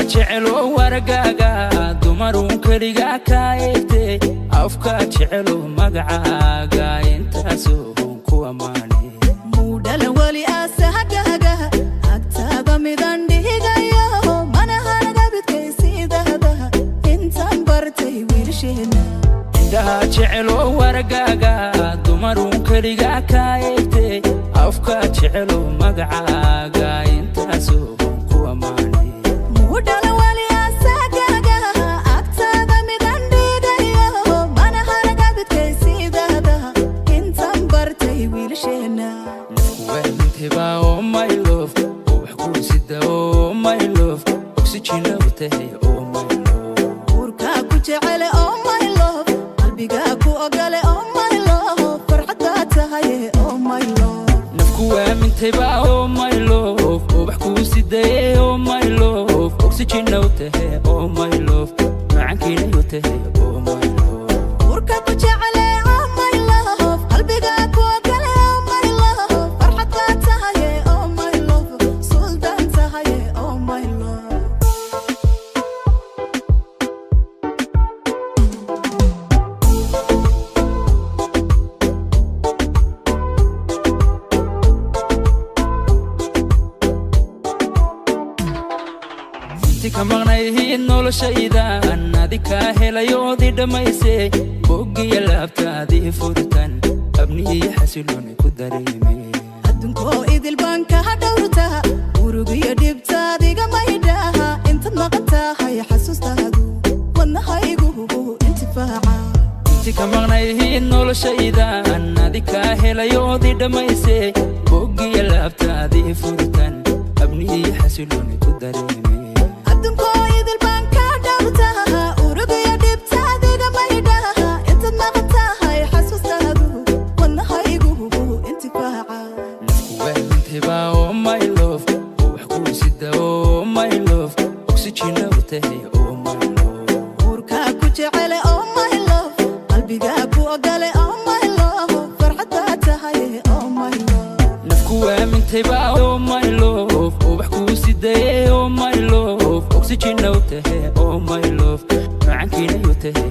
جعلوا ورقاقا دمرون كريقا كايتي أفكا جعلوا مقعاقا ينتاسوهم كوا ماني مودا الولي أساقاقا أكتاب ميدان ديقايا مانا هارقا بتكيسي دهدا انتان برتي ويرشينا جعلوا ورقاقا دمرون كريقا كايتي أفكا جعلوا مقعاقا ينتاسوهم كوا ماني Oh my love, oh sida oh my love, oxygen lawtahay oh my love. Urka ku jecele oh my love, qalbiga ku ogale oh my love, farxada tahay oh my love. Nafku waamintay ba oh my love, oh sida oh my love, oxygen lawtahay oh my love, macankina lawtahay oh my love. Urka ku jecele oh my love, qalbiga ku ogale oh my love, farxada tahay كمغنيه noloshayda adika helayoodi dhamaysay bogiya laabtaadi furtan abniye xasiloon ku dareemay adunko idil banka hadawrta urugiya dibtaadiga maydaha inta maqtahay xasuustaadu wadnahaygu intifaaca كمغنيه noloshayda adika helayoodi dhamaysay bogiya laabtaadi furtan abniye xasiloon ku dareemay Oh my love, oh sida oh my love, oxygen lawtahay oh my love. Urka ku jecele oh my love, qalbiga ku ogale oh my love, farxada tahay oh my love. Nafku waamintay ba oh my love, oh sida oh my love, oxygen lawtahay oh my love, macankina lawtahay